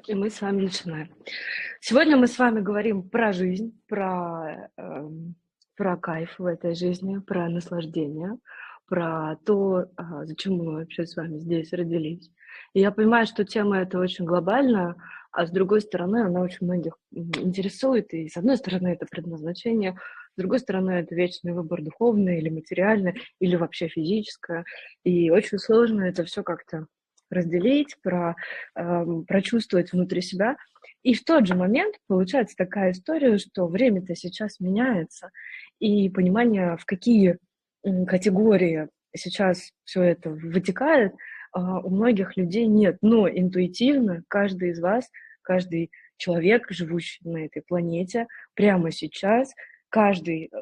И мы с вами начинаем. Сегодня мы с вами говорим про жизнь, про кайф в этой жизни, про наслаждение, про то, зачем мы вообще с вами здесь родились. И я понимаю, что тема эта очень глобальная, а с другой стороны, она очень многих интересует. И с одной стороны, это предназначение, с другой стороны, это вечный выбор духовный или материальный, или вообще физическое. И очень сложно это все как-то разделить, прочувствовать внутри себя. И в тот же момент получается такая история, что время-то сейчас меняется, и понимание, в какие категории сейчас все это вытекает, у многих людей нет. Но интуитивно каждый из вас, каждый человек, живущий на этой планете, прямо сейчас, каждый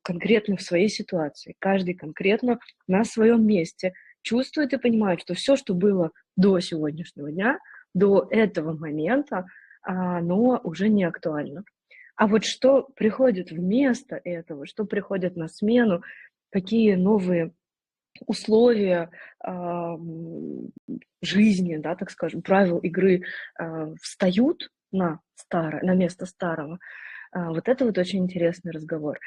конкретно в своей ситуации, каждый конкретно на своем месте чувствует и понимает, что все, что было до сегодняшнего дня, до этого момента, оно уже не актуально. А вот что приходит вместо этого, что приходит на смену, какие новые условия жизни, да, так скажем, правил игры встают на место старого, вот это вот очень интересный разговор.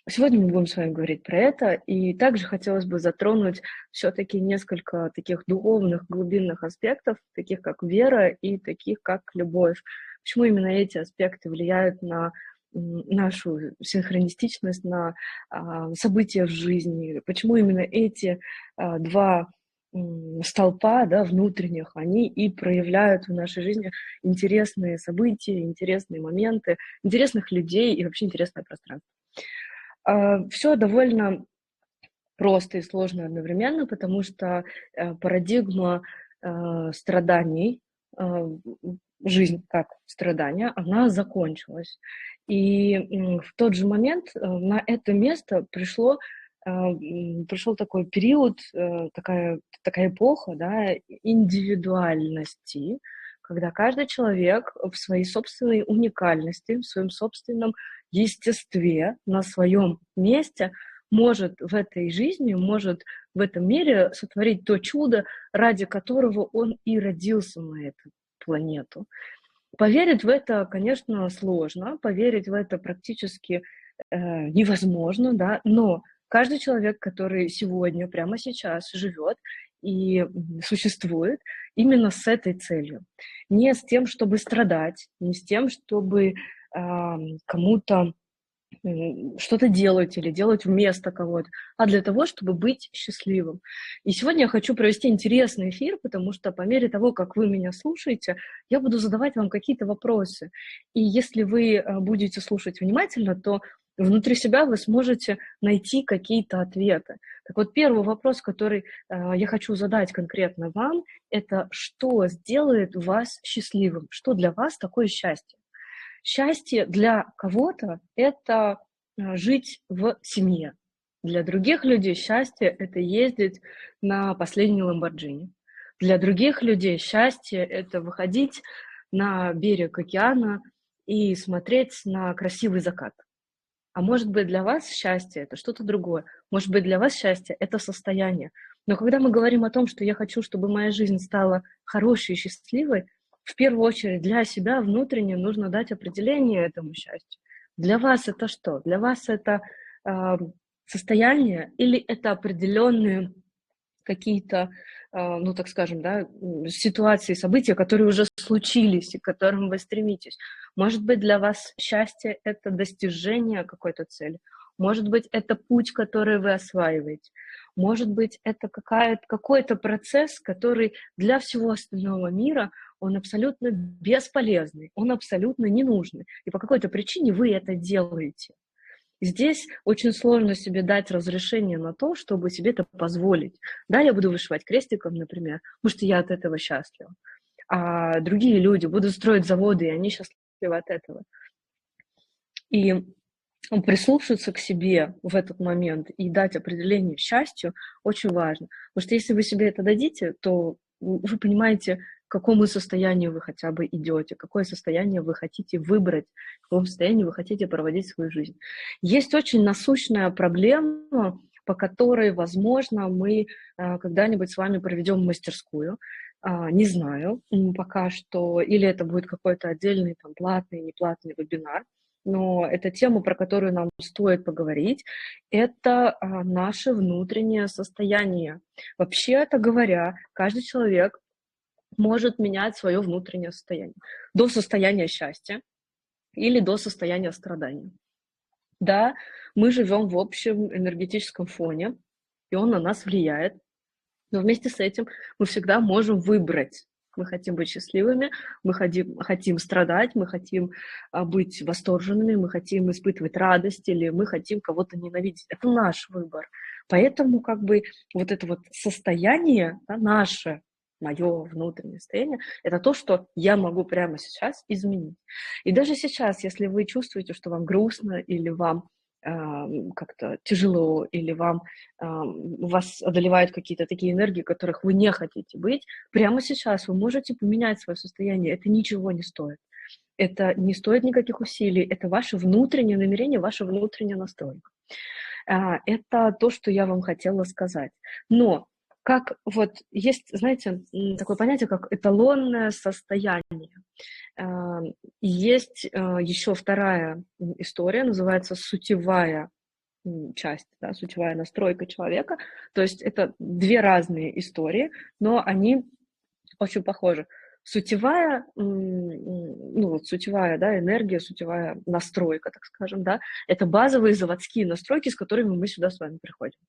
Сегодня мы будем с вами говорить про это, и также хотелось бы затронуть все-таки несколько таких духовных, глубинных аспектов, таких как вера и таких как любовь. Почему именно эти аспекты влияют на нашу синхронистичность, на события в жизни, почему именно эти два столпа, да, внутренних, они и проявляют в нашей жизни интересные события, интересные моменты, интересных людей и вообще интересное пространство. Все довольно просто и сложно одновременно, потому что парадигма страданий, жизнь как страдание, она закончилась. И в тот же момент на это место пришел такой период, такая эпоха, да, индивидуальности, когда каждый человек в своей собственной уникальности, в своем собственном естестве, на своем месте может в этой жизни, может в этом мире сотворить то чудо, ради которого он и родился на эту планету. Поверить в это, конечно, сложно, поверить в это практически невозможно, да, но каждый человек, который сегодня, прямо сейчас живет и существует именно с этой целью. Не с тем, чтобы страдать, не с тем, чтобы кому-то что-то делать или делать вместо кого-то, а для того, чтобы быть счастливым. И сегодня я хочу провести интересный эфир, потому что по мере того, как вы меня слушаете, я буду задавать вам какие-то вопросы. И если вы будете слушать внимательно, то внутри себя вы сможете найти какие-то ответы. Так вот, первый вопрос, который я хочу задать конкретно вам, это что сделает вас счастливым? Что для вас такое счастье? Счастье для кого-то– это жить в семье. Для других людей счастье– это ездить на последней Ламборджини. Для других людей счастье– это выходить на берег океана и смотреть на красивый закат. А может быть, для вас счастье– это что-то другое. Может быть, для вас счастье– это состояние. Но когда мы говорим о том, что я хочу, чтобы моя жизнь стала хорошей и счастливой, в первую очередь для себя внутренне нужно дать определение этому счастью. Для вас это что? Для вас это состояние или это определенные какие-то, ну, так скажем, да, ситуации, события, которые уже случились и к которым вы стремитесь. Может быть, для вас счастье– это достижение какой-то цели. Может быть, это путь, который вы осваиваете. Может быть, это какой-то процесс, который для всего остального мира, он абсолютно бесполезный, он абсолютно ненужный. И по какой-то причине вы это делаете. Здесь очень сложно себе дать разрешение на то, чтобы себе это позволить. Да, я буду вышивать крестиком, например, потому что я от этого счастлива. А другие люди будут строить заводы, и они счастливы от этого. И прислушаться к себе в этот момент и дать определение счастью очень важно. Потому что если вы себе это дадите, то вы понимаете, к какому состоянию вы хотя бы идете, какое состояние вы хотите выбрать, в каком состоянии вы хотите проводить свою жизнь. Есть очень насущная проблема, по которой, возможно, мы когда-нибудь с вами проведем мастерскую. Не знаю пока что, или это будет какой-то отдельный там платный, неплатный вебинар, но это тема, про которую нам стоит поговорить. Это наше внутреннее состояние. Вообще-то говоря, каждый человек может менять свое внутреннее состояние до состояния счастья или до состояния страдания. Да, мы живем в общем энергетическом фоне, и он на нас влияет, но вместе с этим мы всегда можем выбрать. Мы хотим быть счастливыми, мы хотим страдать, мы хотим быть восторженными, мы хотим испытывать радость или мы хотим кого-то ненавидеть. Это наш выбор. Поэтому как бы вот это вот состояние, да, наше, мое внутреннее состояние, это то, что я могу прямо сейчас изменить. И даже сейчас, если вы чувствуете, что вам грустно или вам как-то тяжело, или вас одолевают какие-то такие энергии, которых вы не хотите быть, прямо сейчас вы можете поменять свое состояние. Это ничего не стоит. Это не стоит никаких усилий. Это ваше внутреннее намерение, ваша внутренняя настройка. Это то, что я вам хотела сказать. Но как вот есть, знаете, такое понятие, как эталонное состояние. Есть еще вторая история, называется сутевая часть, да, сутевая настройка человека. То есть это две разные истории, но они очень похожи. Сутевая, ну вот сутевая, да, энергия, сутевая настройка, так скажем, да, это базовые заводские настройки, с которыми мы сюда с вами приходим.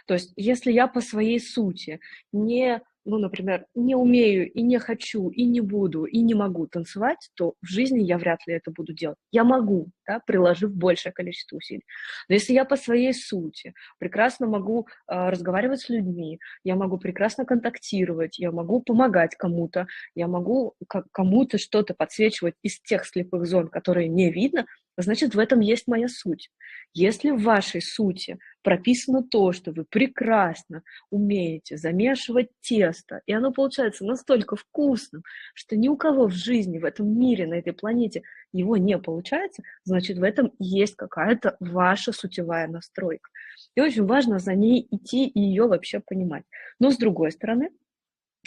То есть если я по своей сути не, ну, например, не умею и не хочу, и не буду, и не могу танцевать, то в жизни я вряд ли это буду делать. Я могу, да, приложив большее количество усилий. Но если я по своей сути прекрасно могу разговаривать с людьми, я могу прекрасно контактировать, я могу помогать кому-то, я могу кому-то что-то подсвечивать из тех слепых зон, которые не видно, значит, в этом есть моя суть. Если в вашей сути прописано то, что вы прекрасно умеете замешивать тесто, и оно получается настолько вкусным, что ни у кого в жизни, в этом мире, на этой планете его не получается, значит, в этом есть какая-то ваша сутевая настройка. И очень важно за ней идти и ее вообще понимать. Но с другой стороны,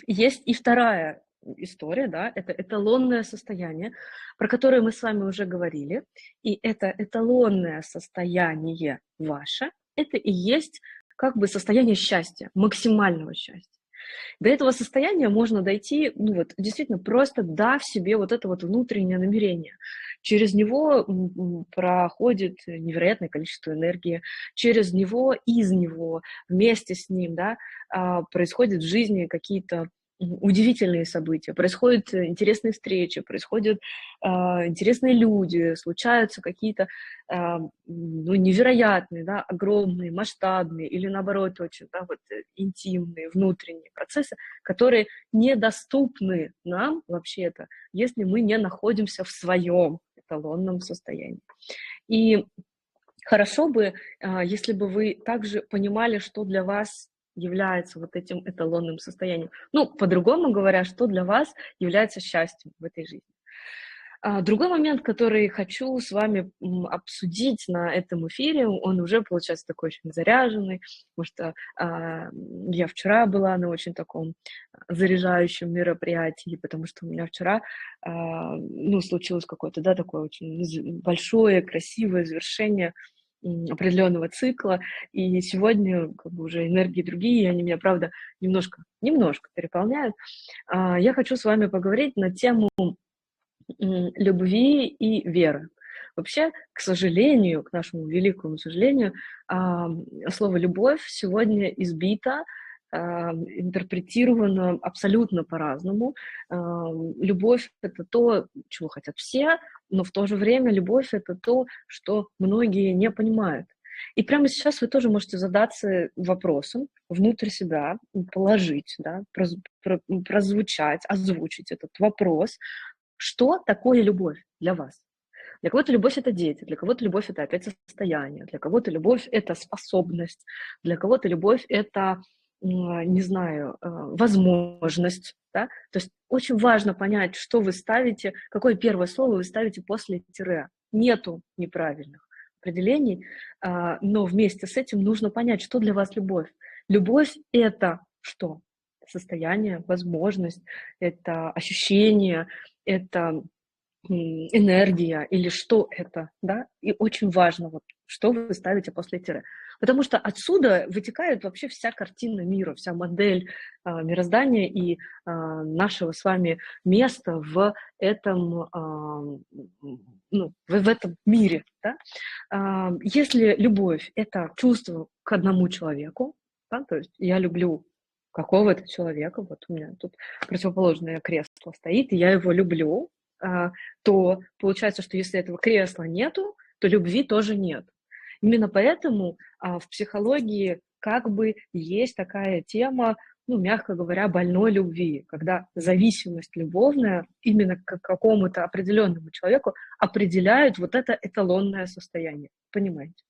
есть и вторая история, да, это эталонное состояние, про которое мы с вами уже говорили, и это эталонное состояние ваше, это и есть как бы состояние счастья, максимального счастья. До этого состояния можно дойти, ну вот, действительно, просто дав себе вот это вот внутреннее намерение. Через него проходит невероятное количество энергии, через него, из него, вместе с ним, да, происходят в жизни какие-то удивительные события, происходят интересные встречи, происходят интересные люди, случаются какие-то ну, невероятные, да, огромные, масштабные или наоборот очень, да, вот, интимные, внутренние процессы, которые недоступны нам вообще-то, если мы не находимся в своем эталонном состоянии. И хорошо бы, если бы вы также понимали, что для вас является вот этим эталонным состоянием. Ну, по-другому говоря, что для вас является счастьем в этой жизни. Другой момент, который хочу с вами обсудить на этом эфире, он уже получается такой очень заряженный, потому что я вчера была на очень таком заряжающем мероприятии, потому что у меня вчера ну, случилось какое-то, да, такое очень большое, красивое завершение определенного цикла, и сегодня как бы уже энергии другие, и они меня, правда, немножко переполняют. Я хочу с вами поговорить на тему любви и веры. Вообще, к сожалению, к нашему великому сожалению, слово «любовь» сегодня избито, интерпретировано абсолютно по-разному. Любовь — это то, чего хотят все, но в то же время любовь — это то, что многие не понимают. И прямо сейчас вы тоже можете задаться вопросом, внутрь себя положить, да, прозвучать, озвучить этот вопрос, что такое любовь для вас? Для кого-то любовь — это дети, для кого-то любовь — это опять состояние, для кого-то любовь — это способность, для кого-то любовь — это, не знаю, возможность. Да? То есть очень важно понять, что вы ставите, какое первое слово вы ставите после тире. Нету неправильных определений, но вместе с этим нужно понять, что для вас любовь. Любовь — это что? состояние, возможность, это ощущение, это энергия или что это, да, и очень важно, вот, что вы ставите после тире. Потому что отсюда вытекает вообще вся картина мира, вся модель мироздания и нашего с вами места в этом, ну, в этом мире. Да? Если любовь – это чувство к одному человеку, да, то есть я люблю какого-то человека, вот у меня тут противоположное кресло стоит, и я его люблю, то получается, что если этого кресла нету, то любви тоже нет. Именно поэтому в психологии как бы есть такая тема, ну, мягко говоря, больной любви, когда зависимость любовная именно к какому-то определенному человеку определяет вот это эталонное состояние. Понимаете?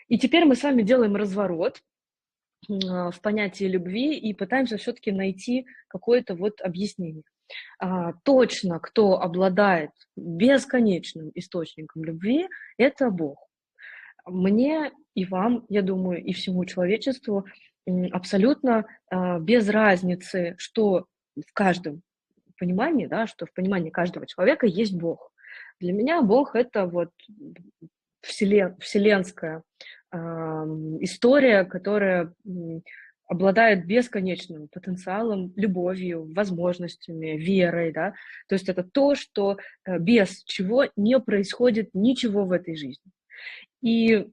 И теперь мы с вами делаем разворот в понятии любви и пытаемся все-таки найти какое-то вот объяснение. Точно, кто обладает бесконечным источником любви, это Бог. Мне и вам, я думаю, и всему человечеству абсолютно без разницы, что в каждом понимании, да, что в понимании каждого человека есть Бог. Для меня Бог – это вот вселенская история, которая обладает бесконечным потенциалом, любовью, возможностями, верой, да, то есть это то, что без чего не происходит ничего в этой жизни. И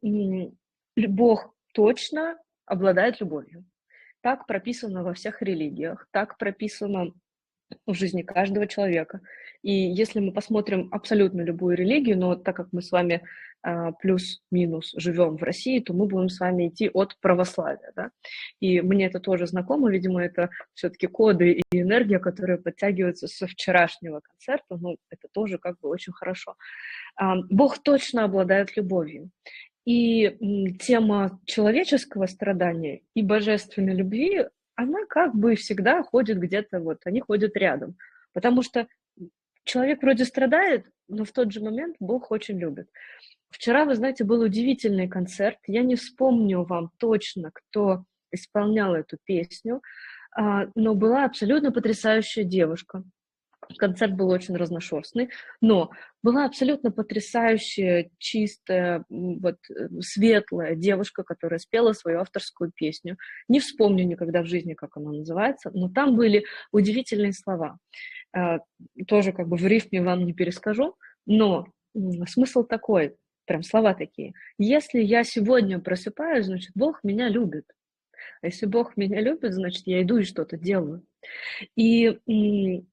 Бог точно обладает любовью. Так прописано во всех религиях, так прописано в жизни каждого человека. И если мы посмотрим абсолютно любую религию, но так как мы с вами плюс-минус живем в России, то мы будем с вами идти от православия. Да? И мне это тоже знакомо, видимо, это все-таки коды и энергия, которые подтягиваются со вчерашнего концерта, но это тоже как бы очень хорошо. Бог точно обладает любовью. И тема человеческого страдания и божественной любви, она как бы всегда ходит где-то, вот, они ходят рядом. Потому что человек вроде страдает, но в тот же момент Бог очень любит. Вчера, вы знаете, был удивительный концерт. Я не вспомню вам точно, кто исполнял эту песню, но была абсолютно потрясающая девушка. Концерт был очень разношерстный, но была абсолютно потрясающая, чистая, вот, светлая девушка, которая спела свою авторскую песню. Не вспомню никогда в жизни, как она называется, но там были удивительные слова. Тоже как бы в рифме вам не перескажу, но смысл такой, прям слова такие. Если я сегодня просыпаюсь, значит, Бог меня любит. А если Бог меня любит, значит, я иду и что-то делаю. И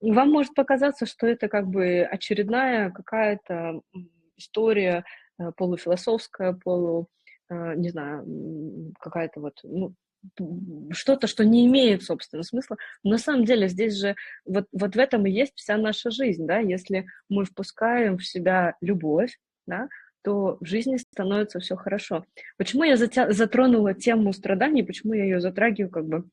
вам может показаться, что это как бы очередная какая-то история полуфилософская, не знаю, какая-то вот, ну, что-то, что не имеет, собственно, смысла. Но на самом деле здесь же вот в этом и есть вся наша жизнь, да, если мы впускаем в себя любовь, да, то в жизни становится все хорошо. Почему я затронула тему страданий, почему я ее затрагиваю как бы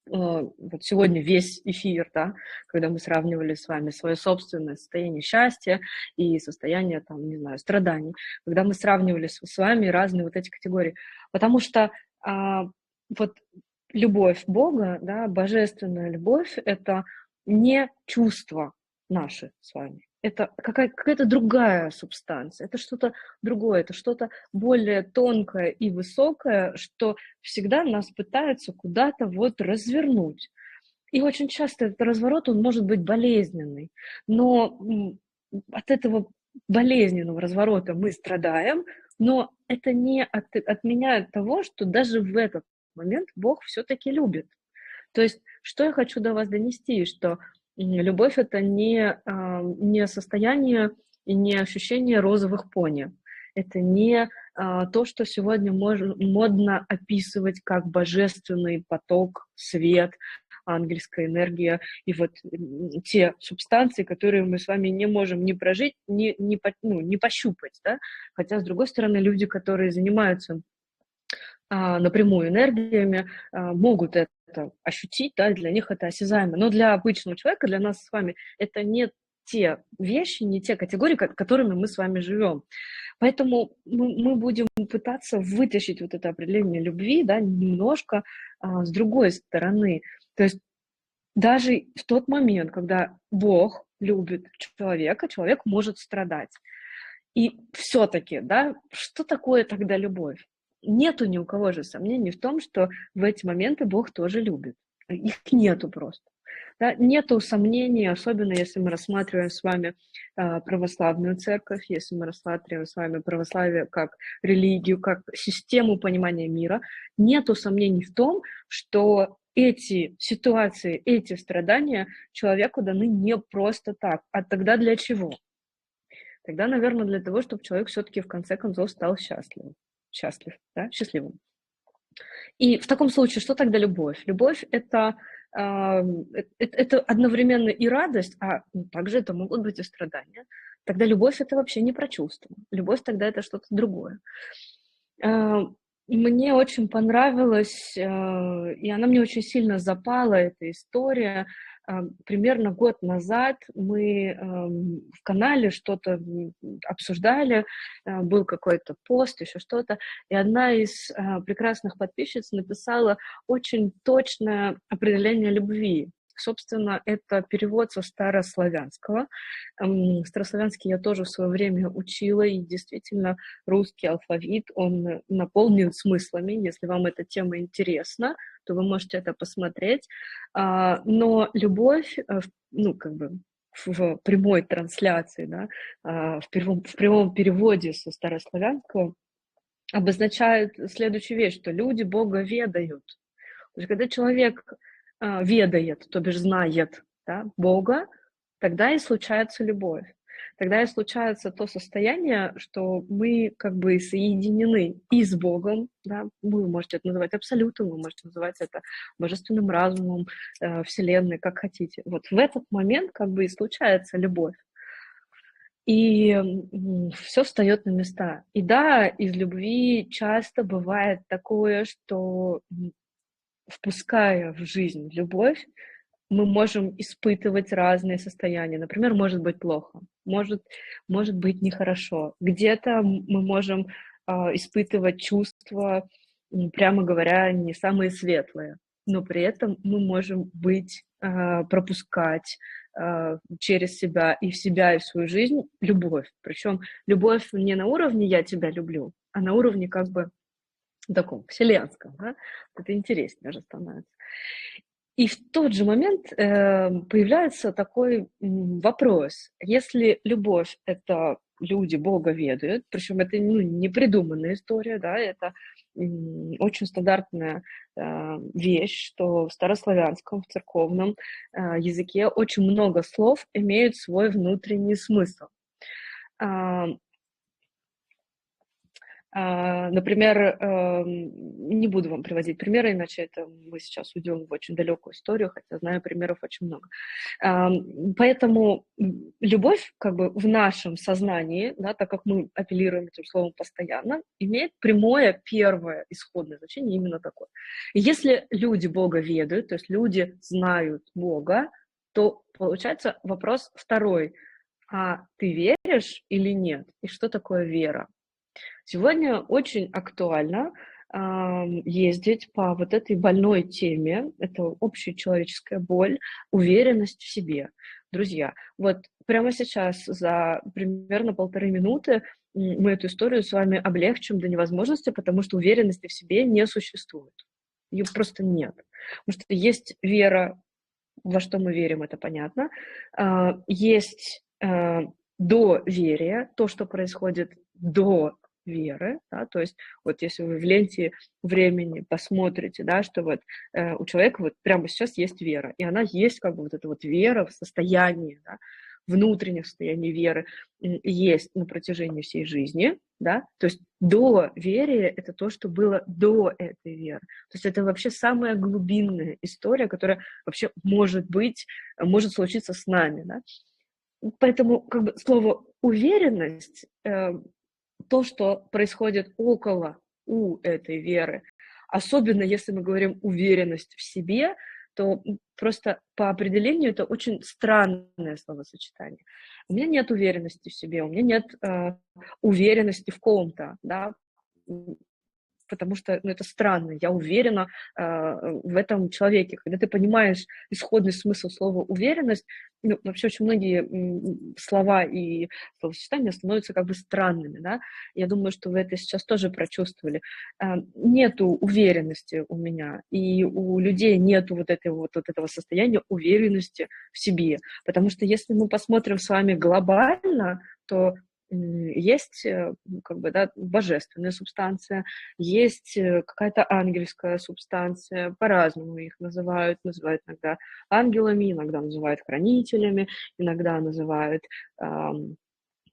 вот сегодня весь эфир, да, когда мы сравнивали с вами свое собственное состояние счастья и состояние, там, не знаю, страданий, когда мы сравнивали с вами разные вот эти категории, потому что вот любовь Бога, да, божественная любовь, это не чувство наше с вами, это какая-то другая субстанция, это что-то другое, это что-то более тонкое и высокое, что всегда нас пытаются куда-то вот развернуть. И очень часто этот разворот, он может быть болезненный, но от этого болезненного разворота мы страдаем, но это не отменяет того, что даже в этот момент Бог все-таки любит. То есть, что я хочу до вас донести, что любовь – это не состояние и не ощущение розовых пони. Это не то, что сегодня модно описывать как божественный поток, свет, ангельская энергия и вот те субстанции, которые мы с вами не можем ни прожить, ни пощупать. Да? Хотя, с другой стороны, люди, которые занимаются напрямую энергиями, могут это ощутить, да, для них это осязаемо. Но для обычного человека, для нас с вами, это не те вещи, не те категории, которыми мы с вами живем. Поэтому мы будем пытаться вытащить вот это определение любви, да, немножко с другой стороны. То есть даже в тот момент, когда Бог любит человека, человек может страдать. И все-таки, да, что такое тогда любовь? Нету ни у кого же сомнений в том, что в эти моменты Бог тоже любит. Их нету просто. Да, нету сомнений, особенно если мы рассматриваем с вами православную церковь, если мы рассматриваем с вами православие как религию, как систему понимания мира, нету сомнений в том, что эти ситуации, эти страдания человеку даны не просто так. А тогда для чего? Тогда, наверное, для того, чтобы человек все-таки в конце концов стал счастливым. И в таком случае, что тогда любовь? Любовь это одновременно и радость, а также это могут быть и страдания. Тогда любовь это вообще не про чувства. Любовь тогда это что-то другое. Мне очень понравилось, и она мне очень сильно запала, эта история. Примерно год назад мы в канале что-то обсуждали, был какой-то пост, еще что-то, и одна из прекрасных подписчиц написала очень точное определение любви. Собственно, это перевод со старославянского. Старославянский я тоже в свое время учила, и действительно русский алфавит, он наполнен смыслами. Если вам эта тема интересна, то вы можете это посмотреть. Но любовь, ну, как бы в прямой трансляции, да, в прямом переводе со старославянского обозначает следующую вещь, что люди Бога ведают. То есть, когда человек ведает, то бишь знает, да, Бога, тогда и случается любовь. Тогда и случается то состояние, что мы как бы соединены и с Богом, да, вы можете это называть абсолютом, вы можете называть это божественным разумом, Вселенной, как хотите. Вот в этот момент как бы и случается любовь. И все встает на места. И да, из любви часто бывает такое, что впуская в жизнь любовь, мы можем испытывать разные состояния. Например, может быть плохо, может быть нехорошо. Где-то мы можем испытывать чувства, прямо говоря, не самые светлые, но при этом мы можем пропускать через себя и в свою жизнь любовь. Причем любовь не на уровне «я тебя люблю», а на уровне как бы таком вселенском. Да? Это интереснее уже становится. И в тот же момент появляется такой вопрос. Если любовь — это люди Бога ведают, причем это не придуманная история, да, это очень стандартная вещь, что в старославянском, в церковном языке очень много слов имеют свой внутренний смысл. Например, не буду вам приводить примеры, иначе мы сейчас уйдем в очень далекую историю, хотя знаю примеров очень много. Поэтому любовь как бы в нашем сознании, да, так как мы апеллируем этим словом постоянно, имеет прямое первое исходное значение именно такое. И если люди Бога ведают, то есть люди знают Бога, то получается вопрос второй. А ты веришь или нет? И что такое вера? Сегодня очень актуально ездить по вот этой больной теме, это общечеловеческая боль, уверенность в себе. Друзья, вот прямо сейчас за примерно 1,5 минуты мы эту историю с вами облегчим до невозможности, потому что уверенности в себе не существует. Ее просто нет. Потому что есть вера, во что мы верим, это понятно. Есть доверие, то, что происходит до веры, да, то есть вот если вы в ленте времени посмотрите, да, что вот у человека вот прямо сейчас есть вера, и она есть как бы вот эта вот вера в состоянии, да, внутреннее состояние веры есть на протяжении всей жизни, да, то есть доверие — это то, что было до этой веры, то есть это вообще самая глубинная история, которая вообще может случиться с нами, да. Поэтому как бы слово уверенность, то, что происходит у этой веры, особенно если мы говорим уверенность в себе, то просто по определению это очень странное словосочетание. У меня нет уверенности в себе, у меня нет уверенности в ком-то, да, потому что, ну, это странно, я уверена в этом человеке. Когда ты понимаешь исходный смысл слова «уверенность», ну, вообще очень многие слова и словосочетания становятся как бы странными, да. Я думаю, что вы это сейчас тоже прочувствовали. Нету уверенности у меня, и у людей нету вот этого состояния уверенности в себе. Потому что если мы посмотрим с вами глобально, то есть как бы, да, божественная субстанция, есть какая-то ангельская субстанция, по-разному их называют иногда ангелами, иногда называют хранителями, иногда называют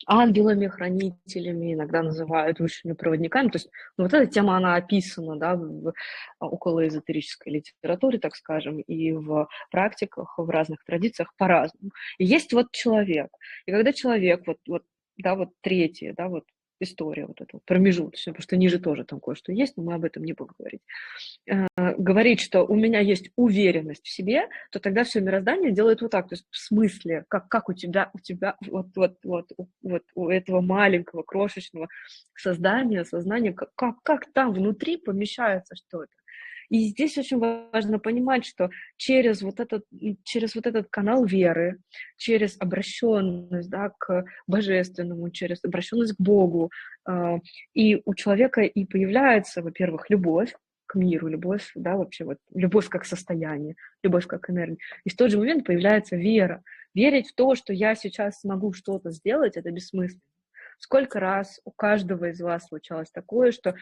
ангелами-хранителями, иногда называют высшими проводниками. То есть ну, вот эта тема, она описана, да, в околоэзотерической литературе, так скажем, и в практиках, в разных традициях по-разному. И есть вот человек. И когда человек, да, вот третья, да, вот история вот эта вот промежуточная, потому что ниже тоже там кое-что есть, но мы об этом не будем говорить, говорит, что у меня есть уверенность в себе, то тогда все мироздание делает вот так. То есть в смысле, как у тебя вот у этого маленького, крошечного сознания, как там внутри помещается что-то. И здесь очень важно понимать, что через вот этот канал веры, через обращенность, да, к божественному, через обращенность к Богу, и у человека и появляется, во-первых, любовь к миру, любовь, да, вообще вот любовь как состояние, любовь как энергия. И в тот же момент появляется вера. Верить в то, что я сейчас смогу что-то сделать, это бессмысленно. Сколько раз у каждого из вас случалось такое, что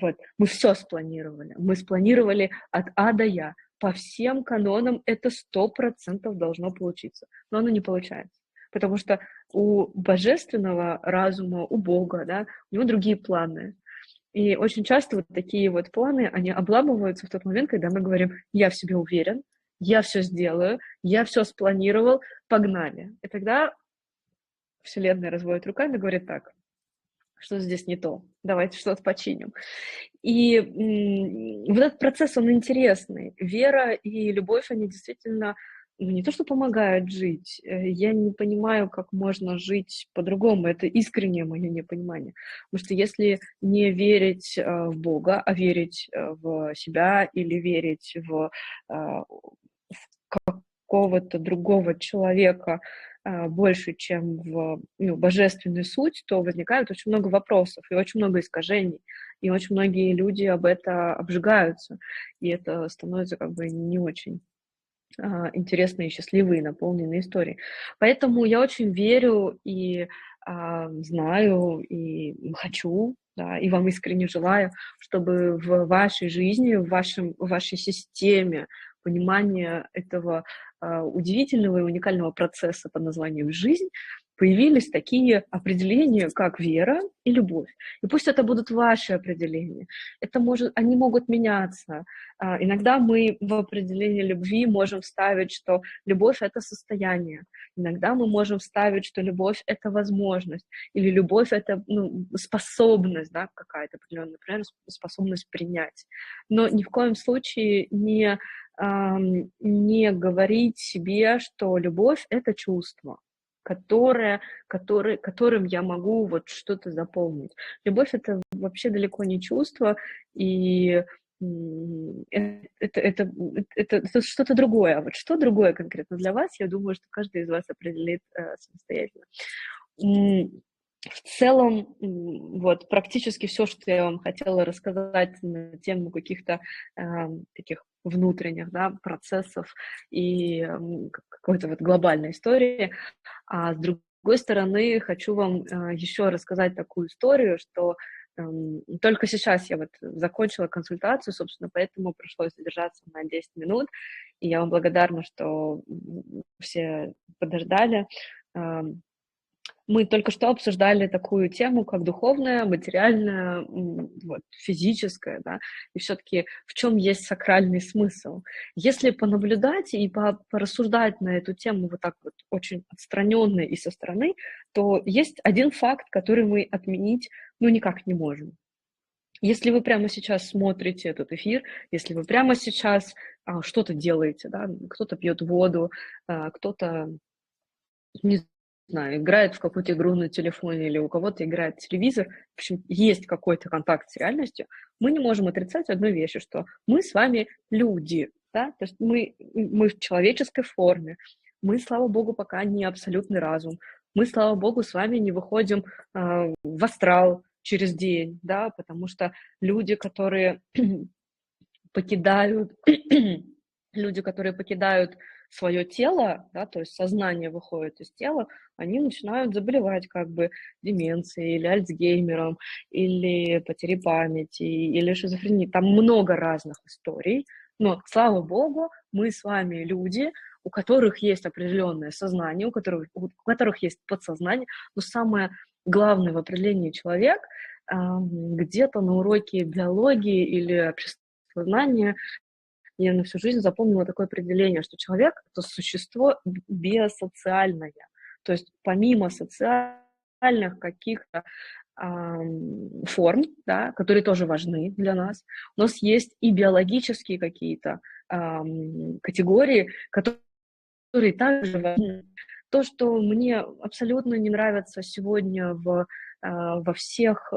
вот мы все спланировали, мы спланировали от А до Я, по всем канонам это 100% должно получиться, но оно не получается, потому что у божественного разума, у Бога, да, у него другие планы. И очень часто вот такие вот планы, они обламываются в тот момент, когда мы говорим: я в себе уверен, я все сделаю, я все спланировал, погнали. И тогда Вселенная разводит руками и говорит: так, что здесь не то, давайте что-то починим. И вот этот процесс, он интересный. Вера и любовь, они действительно, ну, не то что помогают жить, я не понимаю, как можно жить по-другому, это искреннее мое непонимание. Потому что если не верить в Бога, а верить в себя или верить в какого-то другого человека больше, чем в божественную суть, то возникает очень много вопросов и очень много искажений. И очень многие люди об это обжигаются, и это становится как бы не очень интересные, счастливые, наполненные истории. Поэтому я очень верю и знаю, и хочу, да, и вам искренне желаю, чтобы в вашей жизни, в вашей системе понимания этого удивительного и уникального процесса под названием «жизнь» появились такие определения, как вера и любовь. И пусть это будут ваши определения. Они могут меняться. Иногда мы в определении любви можем вставить, что любовь — это состояние. Иногда мы можем вставить, что любовь — это возможность. Или любовь — это способность, да, какая-то определенная, например, способность принять. Но ни в коем случае не говорить себе, что любовь — это чувство, которым я могу вот что-то заполнить. Любовь — это вообще далеко не чувство, и это что-то другое. А вот что другое конкретно для вас, я думаю, что каждый из вас определит самостоятельно. В целом, вот практически все, что я вам хотела рассказать на тему каких-то таких внутренних, да, процессов и какой-то вот глобальной истории. А с другой стороны, хочу вам еще рассказать такую историю, что только сейчас я вот закончила консультацию, собственно, поэтому пришлось задержаться на 10 минут, и я вам благодарна, что все подождали. Мы только что обсуждали такую тему, как духовная, материальная, вот, физическая, да, и все-таки в чем есть сакральный смысл. Если понаблюдать и порассуждать на эту тему вот так вот очень отстраненно и со стороны, то есть один факт, который мы отменить, ну, никак не можем. Если вы прямо сейчас смотрите этот эфир, если вы прямо сейчас что-то делаете, да, кто-то пьет воду, кто-то, не знаю, играет в какую-то игру на телефоне или у кого-то играет телевизор, в общем, есть какой-то контакт с реальностью, мы не можем отрицать одной вещи, что мы с вами люди, да, то есть мы в человеческой форме, мы, слава богу, пока не абсолютный разум, мы, слава богу, с вами не выходим в астрал через день, да, потому что люди, которые покидают, люди, которые покидают свое тело, да, то есть сознание выходит из тела, они начинают заболевать как бы деменцией или Альцгеймером, или потерей памяти, или шизофренией. Там много разных историй, но, слава богу, мы с вами люди, у которых есть определенное сознание, у которых есть подсознание, но самое главное в определении человек где-то на уроке биологии или обществознания я на всю жизнь запомнила такое определение, что человек — это существо биосоциальное. То есть помимо социальных каких-то форм, да, которые тоже важны для нас, у нас есть и биологические какие-то категории, которые также важны. То, что мне абсолютно не нравится сегодня во всех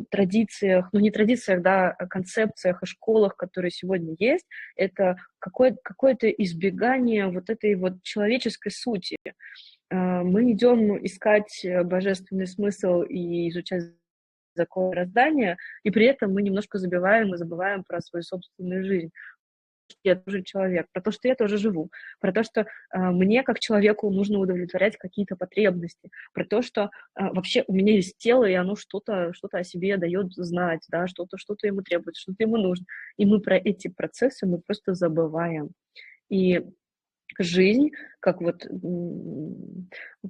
традициях, не традициях, да, концепциях и школах, которые сегодня есть, это какое-то избегание вот этой вот человеческой сути. Мы идем искать божественный смысл и изучать закон мироздания, и при этом мы немножко забиваем и забываем про свою собственную жизнь. Я тоже человек, про то, что я тоже живу, про то, что мне как человеку нужно удовлетворять какие-то потребности, про то, что вообще у меня есть тело, и оно что-то о себе дает знать, да, что-то ему требуется, что-то ему нужно. И мы про эти процессы мы просто забываем. И жизнь как вот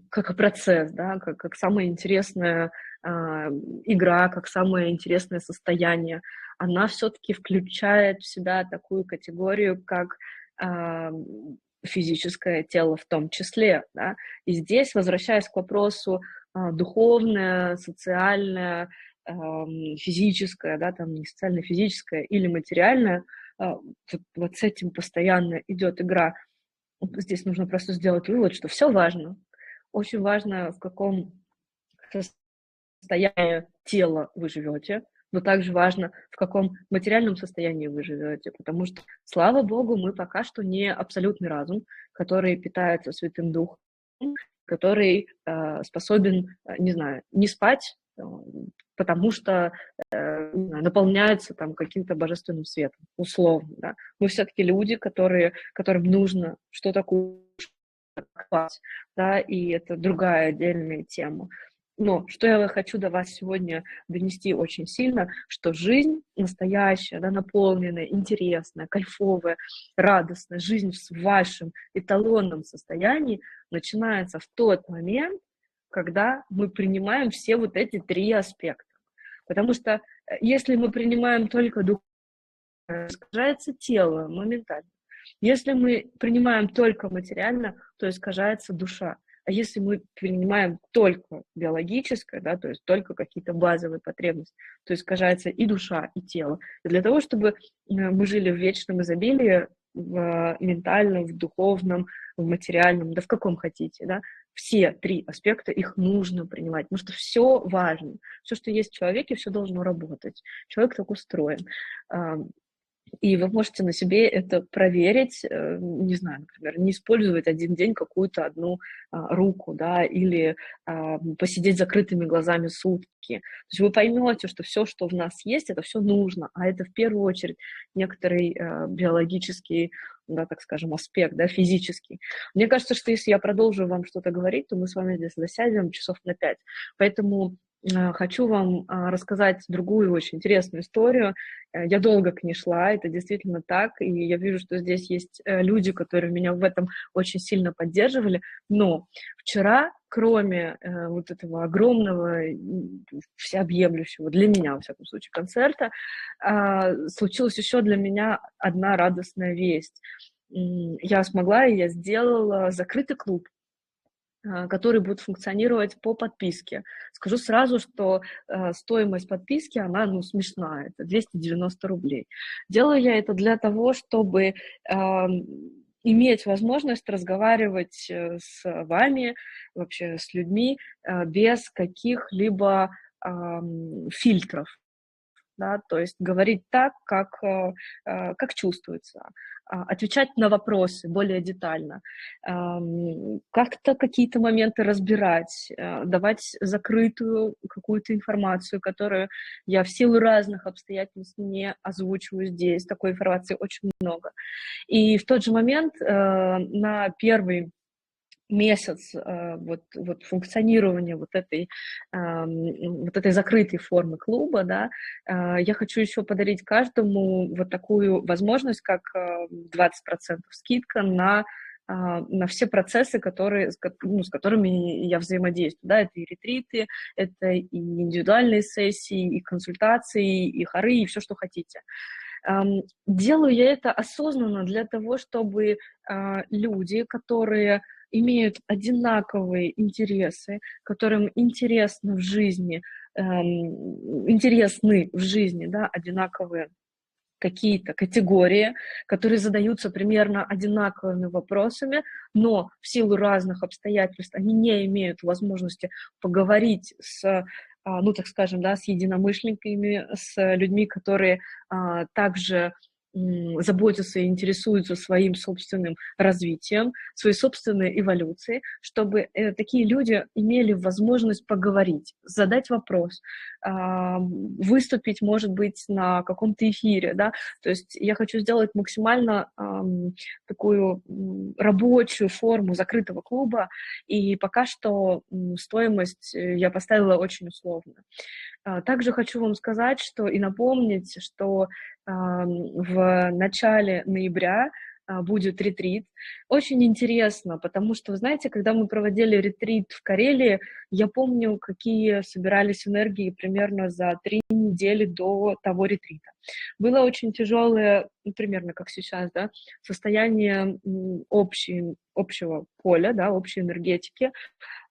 как процесс, да, как самая интересная игра, как самое интересное состояние, она все-таки включает в себя такую категорию, как физическое тело в том числе, да. И здесь, возвращаясь к вопросу духовное, социальное, физическое, да, там не социальное, физическое или материальное, вот с этим постоянно идет игра. Здесь нужно просто сделать вывод, что все важно. Очень важно, в каком состоянии тела вы живете, но также важно, в каком материальном состоянии вы живете, потому что, слава богу, мы пока что не абсолютный разум, который питается Святым Духом, который способен, не знаю, не спать, потому что наполняется там каким-то божественным светом, условно, да. Мы все-таки люди, которым нужно что-то купать, да, и это другая отдельная тема. Но что я хочу до вас сегодня донести очень сильно, что жизнь настоящая, да, наполненная, интересная, кайфовая, радостная, жизнь в вашем эталонном состоянии начинается в тот момент, когда мы принимаем все вот эти три аспекта. Потому что если мы принимаем только дух, искажается тело моментально. Если мы принимаем только материально, то искажается душа. А если мы принимаем только биологическое, да, то есть только какие-то базовые потребности, то искажается и душа, и тело. И для того, чтобы мы жили в вечном изобилии, в ментальном, в духовном, в материальном, да в каком хотите, да, все три аспекта, их нужно принимать, потому что все важно. Все, что есть в человеке, все должно работать. Человек так устроен. И вы можете на себе это проверить, не знаю, например, не использовать один день какую-то одну руку, да, или посидеть закрытыми глазами сутки. То есть вы поймете, что все, что в нас есть, это все нужно, а это в первую очередь некоторый биологический, да, так скажем, аспект, да, физический. Мне кажется, что если я продолжу вам что-то говорить, то мы с вами здесь засядем часов на 5. Поэтому хочу вам рассказать другую очень интересную историю. Я долго к ней шла, это действительно так, и я вижу, что здесь есть люди, которые меня в этом очень сильно поддерживали. Но вчера, кроме вот этого огромного, всеобъемлющего для меня, во всяком случае, концерта, случилась еще для меня одна радостная весть. Я смогла, и я сделала закрытый клуб, который будет функционировать по подписке. Скажу сразу, что стоимость подписки, она, смешная, это 290 рублей. Делаю я это для того, чтобы иметь возможность разговаривать с вами, вообще с людьми, без каких-либо фильтров. Да, то есть говорить так, как чувствуется, отвечать на вопросы более детально, как-то какие-то моменты разбирать, давать закрытую какую-то информацию, которую я в силу разных обстоятельств не озвучиваю здесь. Такой информации очень много. И в тот же момент на первый месяц вот функционирования вот этой закрытой формы клуба, да, я хочу еще подарить каждому вот такую возможность, как 20% скидка на все процессы, с которыми я взаимодействую. Да, это и ретриты, это и индивидуальные сессии, и консультации, и хоры, и все, что хотите. Делаю я это осознанно для того, чтобы люди, которые имеют одинаковые интересы, которым интересно в жизни, интересны в жизни, да, одинаковые какие-то категории, которые задаются примерно одинаковыми вопросами, но в силу разных обстоятельств они не имеют возможности поговорить ну, так скажем, да, с единомышленниками, с людьми, которые также заботятся и интересуются своим собственным развитием, своей собственной эволюцией, чтобы такие люди имели возможность поговорить, задать вопрос, выступить, может быть, на каком-то эфире, да, то есть я хочу сделать максимально такую рабочую форму закрытого клуба, и пока что стоимость я поставила очень условно. Также хочу вам сказать, что и напомнить, что в начале ноября будет ретрит. Очень интересно, потому что, вы знаете, когда мы проводили ретрит в Карелии, я помню, какие собирались энергии примерно за 3 недели до того ретрита. Было очень тяжелое, ну, примерно как сейчас, да, состояние общего поля, да, общей энергетики.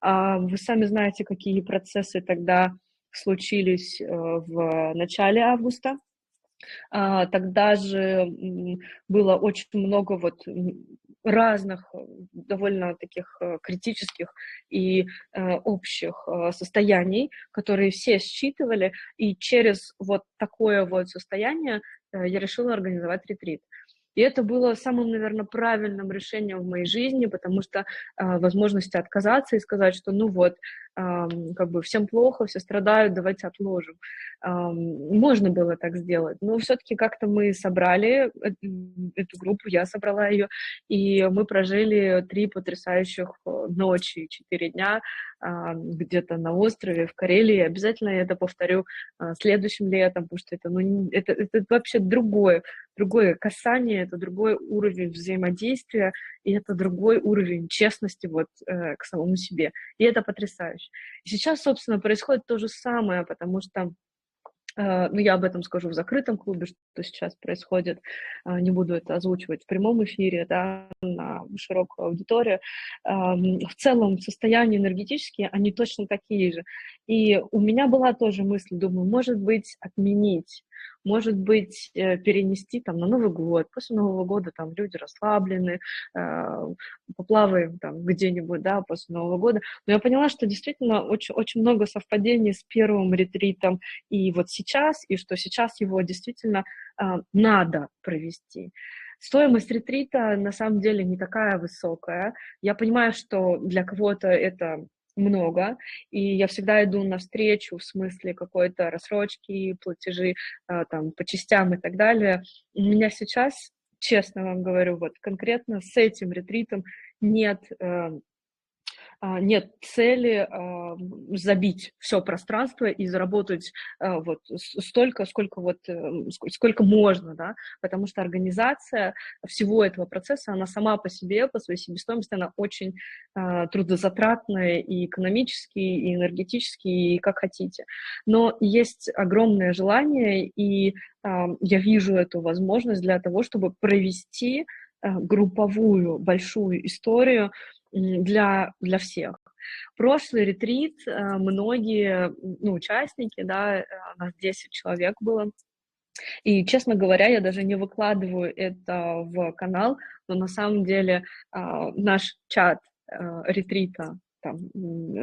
Вы сами знаете, какие процессы тогда случились в начале августа. Тогда же было очень много вот разных довольно таких критических и общих состояний, которые все считывали, и через вот такое вот состояние я решила организовать ретрит. И это было самым, наверное, правильным решением в моей жизни, потому что возможности отказаться и сказать, что ну вот, как бы всем плохо, все страдают, давайте отложим. Можно было так сделать, но все-таки как-то мы собрали эту группу, я собрала ее, и мы прожили 3 потрясающих ночи, 4 дня где-то на острове в Карелии. Обязательно я это повторю следующим летом, потому что это, ну, это вообще другое касание, это другой уровень взаимодействия, и это другой уровень честности вот к самому себе. И это потрясающе. И сейчас, собственно, происходит то же самое, потому что ну, я об этом скажу в закрытом клубе, что сейчас происходит. Не буду это озвучивать в прямом эфире, да, на широкую аудиторию. В целом состояния энергетические, они точно такие же. И у меня была тоже мысль, думаю, может быть, отменить, может быть, перенести там на Новый год. После Нового года там люди расслаблены, поплаваем там где-нибудь, да, после Нового года. Но я поняла, что действительно очень, очень много совпадений с первым ретритом, и вот сейчас, и что сейчас его действительно надо провести. Стоимость ретрита на самом деле не такая высокая. Я понимаю, что для кого-то это много, и я всегда иду навстречу в смысле какой-то рассрочки, платежи там, по частям и так далее. У меня сейчас, честно вам говорю, вот конкретно с этим ретритом нет нет цели забить все пространство и заработать вот столько, сколько можно, да, потому что организация всего этого процесса, она сама по себе, по своей себестоимости, она очень трудозатратная и экономически, и энергетически, и как хотите. Но есть огромное желание, и я вижу эту возможность для того, чтобы провести групповую большую историю для всех. Прошлый ретрит, многие, ну, участники, да, нас 10 человек было, И, честно говоря, я даже не выкладываю это в канал, но на самом деле наш чат ретрита там,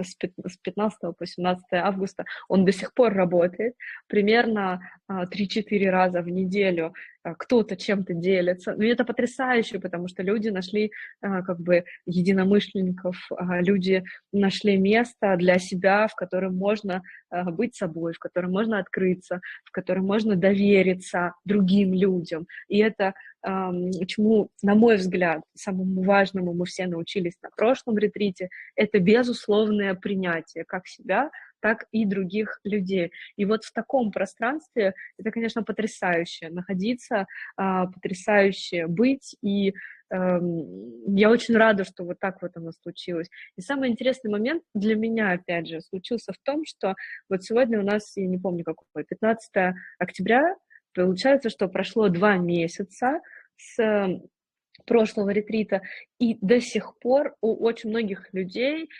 с 15 по 17 августа, он до сих пор работает. Примерно 3-4 раза в неделю кто-то чем-то делится. И это потрясающе, потому что люди нашли как бы единомышленников, люди нашли место для себя, в котором можно быть собой, в котором можно открыться, в котором можно довериться другим людям. И это чему, на мой взгляд, самому важному мы все научились на прошлом ретрите, это безусловное принятие как себя, так и других людей. И вот в таком пространстве это, конечно, потрясающе находиться, потрясающе быть, и я очень рада, что вот так вот оно случилось. И самый интересный момент для меня, опять же, случился в том, что вот сегодня у нас, я не помню какой, 15 октября, получается, что прошло 2 месяца с прошлого ретрита, и до сих пор у очень многих людей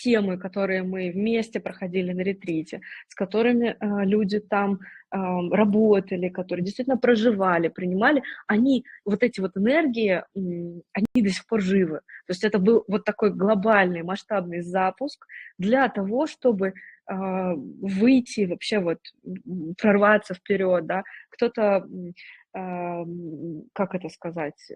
темы, которые мы вместе проходили на ретрите, с которыми люди там работали, которые действительно проживали, принимали, они, вот эти вот энергии, они до сих пор живы. То есть это был вот такой глобальный, масштабный запуск для того, чтобы выйти вообще вот, прорваться вперед, да, кто-то, как это сказать,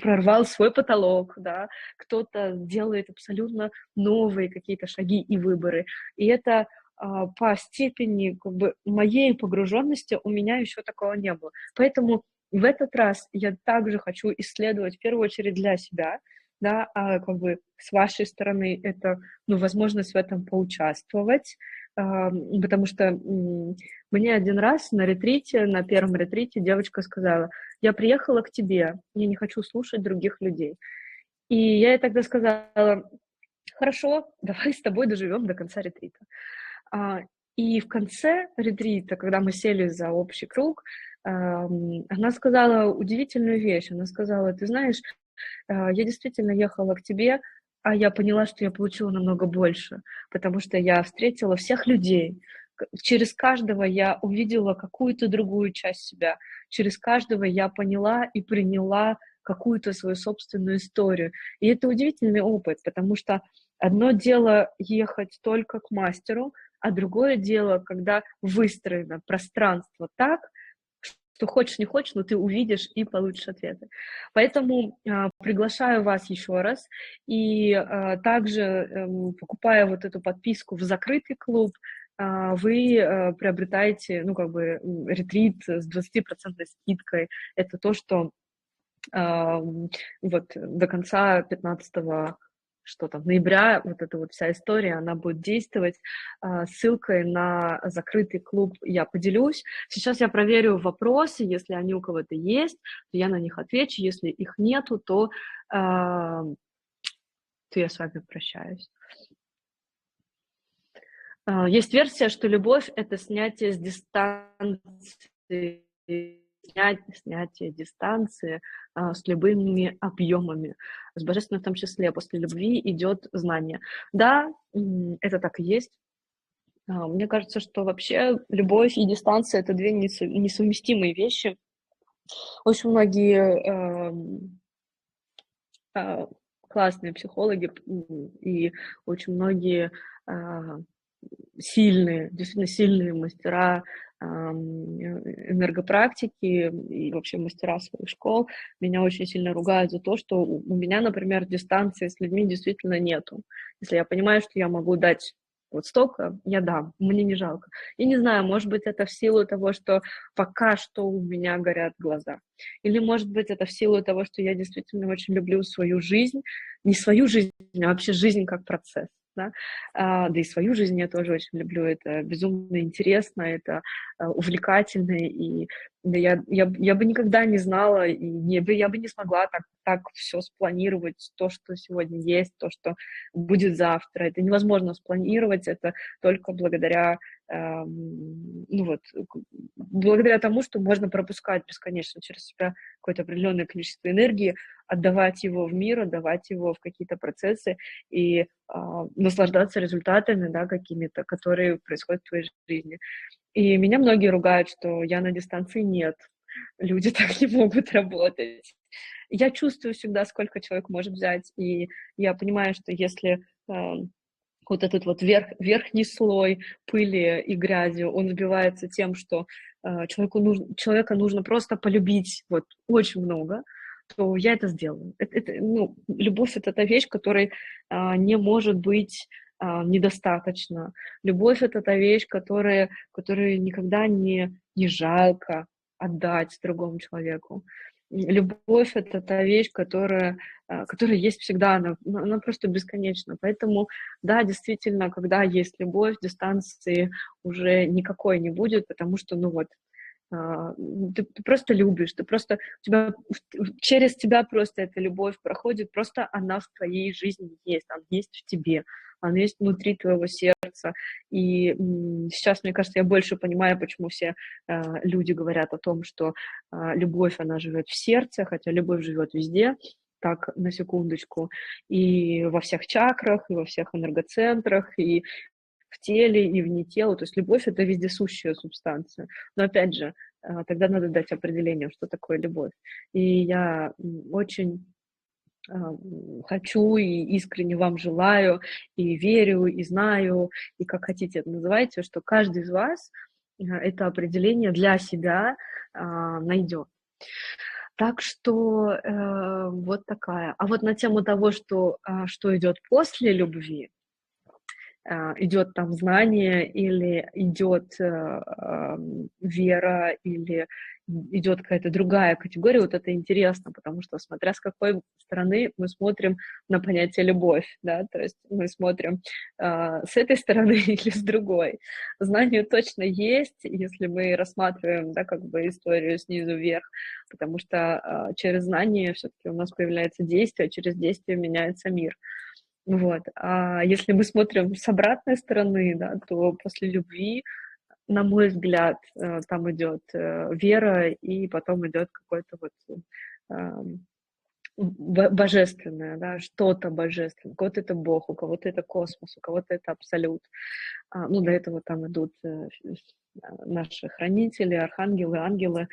прорвал свой потолок, да, кто-то делает абсолютно новые какие-то шаги и выборы. И это по степени как бы моей погруженности у меня еще такого не было. Поэтому в этот раз я также хочу исследовать в первую очередь для себя, да, как бы с вашей стороны это, ну, возможность в этом поучаствовать, потому что мне один раз на ретрите, на первом ретрите девочка сказала: я приехала к тебе, я не хочу слушать других людей. И я ей тогда сказала: хорошо, давай с тобой доживем до конца ретрита. И в конце ретрита, когда мы сели за общий круг, она сказала удивительную вещь. Она сказала: ты знаешь, я действительно ехала к тебе, а я поняла, что я получила намного больше, потому что я встретила всех людей. Через каждого я увидела какую-то другую часть себя. Через каждого я поняла и приняла какую-то свою собственную историю. И это удивительный опыт, потому что одно дело ехать только к мастеру, а другое дело, когда выстроено пространство так, что хочешь, не хочешь, но ты увидишь и получишь ответы. Поэтому приглашаю вас еще раз. И также, покупая вот эту подписку в закрытый клуб, вы приобретаете, ну, как бы, ретрит с 20% скидкой. Это то, что вот до конца 15 что там, ноября вот эта вот вся история, она будет действовать. Ссылкой на закрытый клуб я поделюсь. Сейчас я проверю вопросы, если они у кого-то есть, то я на них отвечу. Если их нету, то я с вами прощаюсь. Есть версия, что любовь — это снятие с дистанции, снятие дистанции с любыми объемами, с божественным в том числе. После любви идет знание. Да, это так и есть. Мне кажется, что вообще любовь и дистанция — это две несовместимые вещи. Очень многие классные психологи и очень многие сильные, действительно сильные мастера энергопрактики и вообще мастера своих школ меня очень сильно ругают за то, что у меня, например, дистанции с людьми действительно нету. Если я понимаю, что я могу дать вот столько, я дам, мне не жалко. И не знаю, может быть, это в силу того, что пока что у меня горят глаза. Или, может быть, это в силу того, что я действительно очень люблю свою жизнь, не свою жизнь, а вообще жизнь как процесс. Да? Да и свою жизнь я тоже очень люблю, это безумно интересно, это увлекательно, и я бы никогда не знала, и я бы не смогла так все спланировать, то, что сегодня есть, то, что будет завтра. Это невозможно спланировать, это только благодаря, ну вот, благодаря тому, что можно пропускать бесконечно через себя какое-то определенное количество энергии, отдавать его в мир, отдавать его в какие-то процессы и наслаждаться результатами, да, какими-то, которые происходят в твоей жизни. И меня многие ругают, что я на дистанции. Нет, люди так не могут работать. Я чувствую всегда, сколько человек может взять, и я понимаю, что если вот этот вот верхний слой пыли и грязи, он сбивается тем, что человека нужно просто полюбить вот очень много, то я это сделаю. Ну, любовь — это та вещь, которой не может быть недостаточно. Любовь — это та вещь, которую никогда не жалко отдать другому человеку. Любовь — это та вещь, которая есть всегда, она просто бесконечна. Поэтому, да, действительно, когда есть любовь, дистанции уже никакой не будет, потому что, ну вот, ты просто любишь, ты просто, через тебя просто эта любовь проходит, просто она в твоей жизни есть, она есть в тебе, она есть внутри твоего сердца. И сейчас, мне кажется, я больше понимаю, почему все люди говорят о том, что любовь, она живет в сердце, хотя любовь живет везде, так, на секундочку, и во всех чакрах, и во всех энергоцентрах, и в теле, и вне тела. То есть любовь — это вездесущая субстанция. Но опять же, тогда надо дать определение, что такое любовь. И я очень хочу и искренне вам желаю, и верю, и знаю, и как хотите это называйте, что каждый из вас это определение для себя найдет. Так что вот такая. А вот на тему того, что идет после любви, идет там знание или идет вера, или идет какая-то другая категория, вот это интересно, потому что смотря с какой стороны мы смотрим на понятие любовь, да, то есть мы смотрим с этой стороны или с другой. Знание точно есть, если мы рассматриваем, да, как бы историю снизу вверх, потому что через знание все-таки у нас появляется действие, а через действие меняется мир. Вот. А если мы смотрим с обратной стороны, да, то после любви, на мой взгляд, там идет вера, и потом идет какой-то вот божественное, да, что-то божественное. У кого-то это Бог, у кого-то это космос, у кого-то это абсолют. Ну, до этого там идут наши хранители, архангелы, ангелы,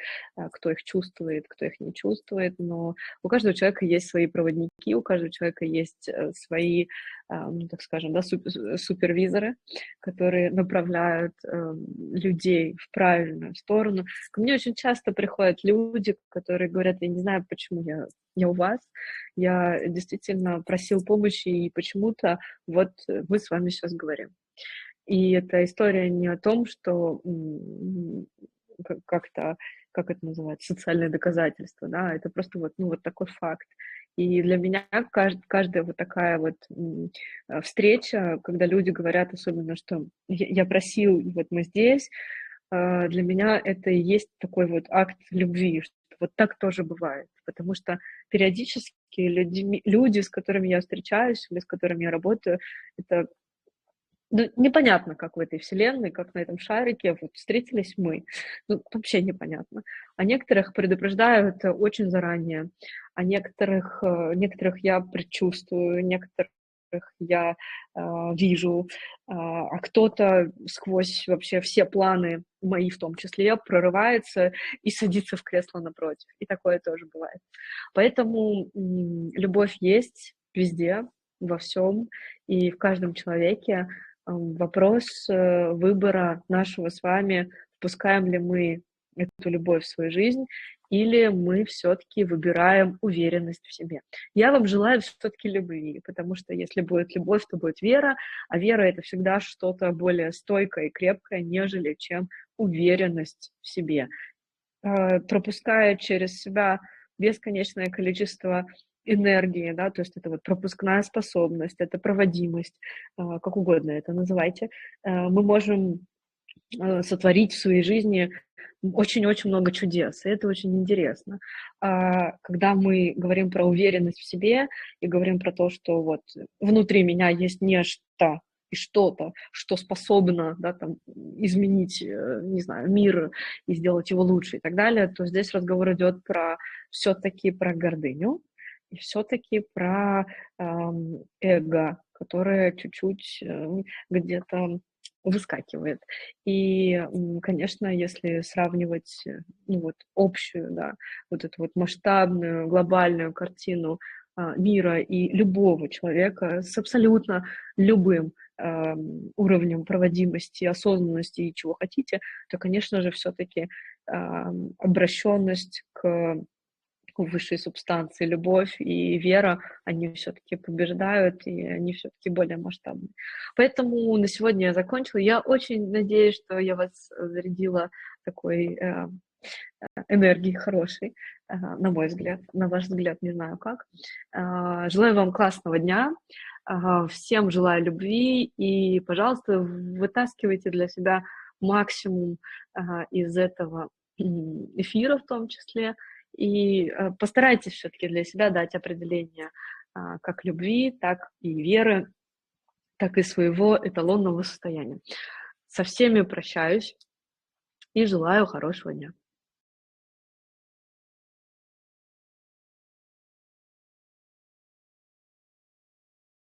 кто их чувствует, кто их не чувствует, но у каждого человека есть свои проводники, у каждого человека есть свои, ну, так скажем, да, супервизоры, которые направляют людей в правильную сторону. Ко мне очень часто приходят люди, которые говорят: я не знаю, почему я у вас, я действительно просил помощи, и почему-то вот мы с вами сейчас говорим. И эта история не о том, что как-то, как это называется, социальное доказательство, да, это просто вот, ну, вот такой факт. И для меня каждая вот такая вот встреча, когда люди говорят особенно, что я просил, и вот мы здесь, для меня это и есть такой вот акт любви, что вот так тоже бывает, потому что периодически люди, с которыми я встречаюсь или с которыми я работаю, это, ну, непонятно, как в этой вселенной, как на этом шарике вот встретились мы. Ну, вообще непонятно. А некоторых предупреждают очень заранее, а некоторых я предчувствую, некоторых я вижу, а кто-то сквозь вообще все планы мои в том числе прорывается и садится в кресло напротив. И такое тоже бывает. Поэтому любовь есть везде, во всем и в каждом человеке. Вопрос выбора нашего с вами, впускаем ли мы эту любовь в свою жизнь, или мы все-таки выбираем уверенность в себе. Я вам желаю все-таки любви, потому что если будет любовь, то будет вера, а вера — это всегда что-то более стойкое и крепкое, нежели чем уверенность в себе. Пропуская через себя бесконечное количество энергии, да, то есть это вот пропускная способность, это проводимость, как угодно это называйте, мы можем сотворить в своей жизни очень-очень много чудес, и это очень интересно. Когда мы говорим про уверенность в себе и говорим про то, что вот внутри меня есть нечто и что-то, что способно, да, там, изменить, не знаю, мир и сделать его лучше и так далее, то здесь разговор идет все-таки про гордыню и все-таки про эго, которое чуть-чуть где-то выскакивает. И, конечно, если сравнивать, ну вот общую, да, вот эту вот масштабную глобальную картину, мира и любого человека с абсолютно любым, уровнем проводимости, осознанности и чего хотите, то, конечно же, всё-таки, обращенность к высшей субстанции, любовь и вера, они все-таки побеждают, и они все-таки более масштабны. Поэтому на сегодня я закончила. Я очень надеюсь, что я вас зарядила такой энергией хорошей, на мой взгляд. На ваш взгляд, не знаю как. Желаю вам классного дня. Всем желаю любви и, пожалуйста, вытаскивайте для себя максимум из этого эфира в том числе. И постарайтесь все-таки для себя дать определение как любви, так и веры, так и своего эталонного состояния. Со всеми прощаюсь и желаю хорошего дня.